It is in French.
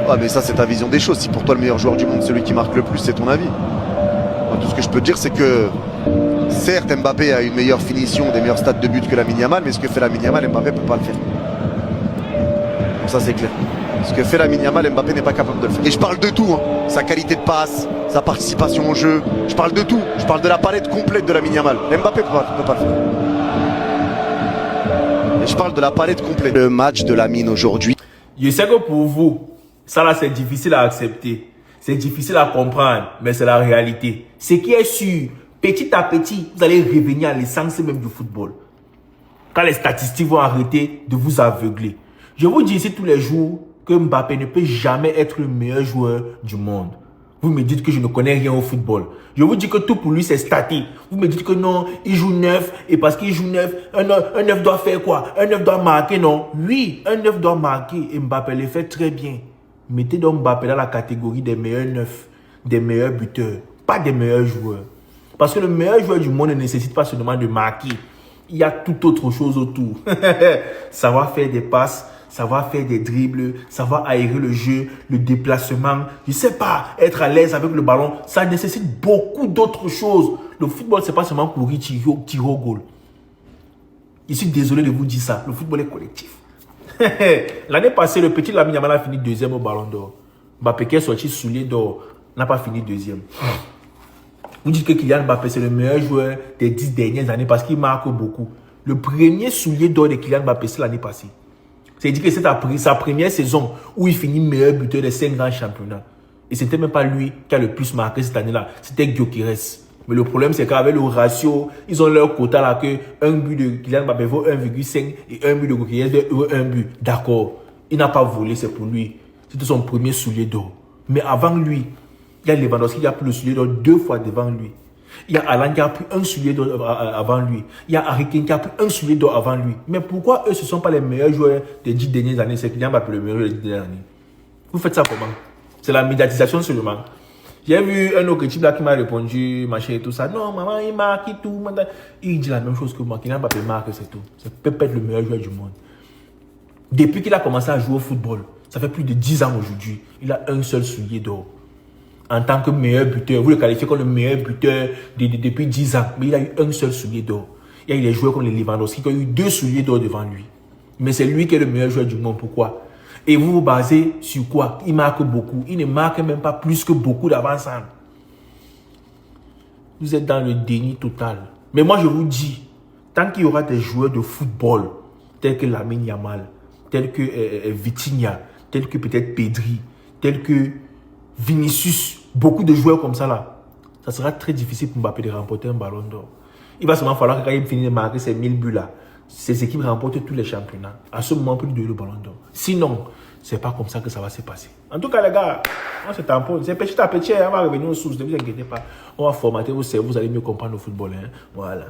Ah, mais ça, c'est ta vision des choses. Si pour toi, le meilleur joueur du monde, celui qui marque le plus, c'est ton avis. Moi, tout ce que je peux te dire, c'est que certes, Mbappé a une meilleure finition, des meilleurs stats de but que Lamine Yamal, mais ce que fait Lamine Yamal, Mbappé ne peut pas le faire. Bon, ça, c'est clair. Ce que fait Lamine Yamal, Mbappé n'est pas capable de le faire. Et je parle de tout, hein. Sa qualité de passe, sa participation au jeu. Je parle de tout. Je parle de la palette complète de Lamine Yamal. Mbappé ne peut pas le faire. Et je parle de la palette complète. Le match de Lamine aujourd'hui. Je sais que pour vous, ça là c'est difficile à accepter. C'est difficile à comprendre, mais c'est la réalité. Ce qui est sûr, petit à petit, vous allez revenir à l'essence même du football. Quand les statistiques vont arrêter de vous aveugler. Je vous dis ici tous les jours que Mbappé ne peut jamais être le meilleur joueur du monde. Vous me dites que je ne connais rien au football. Je vous dis que tout pour lui c'est statique. Vous me dites que non, il joue 9 et parce qu'il joue 9, un 9 doit faire quoi? Un 9 doit marquer, non? Oui, un 9 doit marquer et Mbappé le fait très bien. Mettez donc Mbappé dans la catégorie des meilleurs 9, des meilleurs buteurs, pas des meilleurs joueurs. Parce que le meilleur joueur du monde ne nécessite pas seulement de marquer. Il y a toute autre chose autour. Savoir faire des passes, savoir faire des dribbles, savoir aérer le jeu, le déplacement. Je sais pas, être à l'aise avec le ballon, ça nécessite beaucoup d'autres choses. Le football, c'est pas seulement courir, tirer au goal. Je suis désolé de vous dire ça. Le football est collectif. L'année passée, le petit Lamine Yamal a fini deuxième au Ballon d'Or. Mbappé qui est sorti soulier d'or n'a pas fini deuxième. Vous dites que Kylian Mbappé c'est le meilleur joueur des 10 dernières années parce qu'il marque beaucoup. Le premier soulier d'or de Kylian Mbappé c'est l'année passée. C'est-à-dire que c'est sa première saison où il finit meilleur buteur des 5 grands championnats. Et c'était même pas lui qui a le plus marqué cette année-là. C'était Gyökeres. Mais le problème, c'est qu'avec le ratio, ils ont leur quota là que un but de Kylian Mbappé vaut 1,5 et un but de Gyökeres vaut 1 but. D'accord. Il n'a pas volé, c'est pour lui. C'était son premier soulier d'or. Mais avant lui, il y a Lewandowski qui a pris le soulier d'or 2 fois devant lui. Il y a Haaland qui a pris un soulier d'or avant lui. Il y a Harry Kane qui a pris un soulier d'or avant lui. Mais pourquoi eux, ce ne sont pas les meilleurs joueurs des 10 dernières années? C'est Kylian Mbappé le meilleur des 10 dernières années. Vous faites ça comment? C'est la médiatisation seulement. J'ai vu un autre type là qui m'a répondu, machin et tout ça. Non, maman, il marque et tout. Il dit la même chose que moi. Kylian Mbappé marque, c'est tout. C'est peut-être le meilleur joueur du monde. Depuis qu'il a commencé à jouer au football, ça fait plus de 10 ans aujourd'hui, il a un seul soulier d'or. En tant que meilleur buteur, vous le qualifiez comme le meilleur buteur depuis 10 ans. Mais il a eu un seul soulier d'or. Il y a eu des joueurs comme les Lewandowski qui ont eu 2 souliers d'or devant lui. Mais c'est lui qui est le meilleur joueur du monde. Pourquoi? Et vous vous basez sur quoi? Il marque beaucoup. Il ne marque même pas plus que beaucoup d'avant-centre. Vous êtes dans le déni total. Mais moi, je vous dis, tant qu'il y aura des joueurs de football, tels que Lamine Yamal, tels que Vitinha, tels que peut-être Pedri, tels que Vinicius, beaucoup de joueurs comme ça là, ça sera très difficile pour Mbappé de remporter un ballon d'or. Il va seulement falloir que quand il finisse de marquer ses 1000 buts là, ces équipes remportent tous les championnats. À ce moment, plus de le ballon d'or. Sinon, c'est pas comme ça que ça va se passer. En tout cas, les gars, on se tamponne. C'est petit à petit, on va revenir aux sources. Ne vous inquiétez pas. On va formater vos cerveaux, vous allez mieux comprendre le football. Hein. Voilà.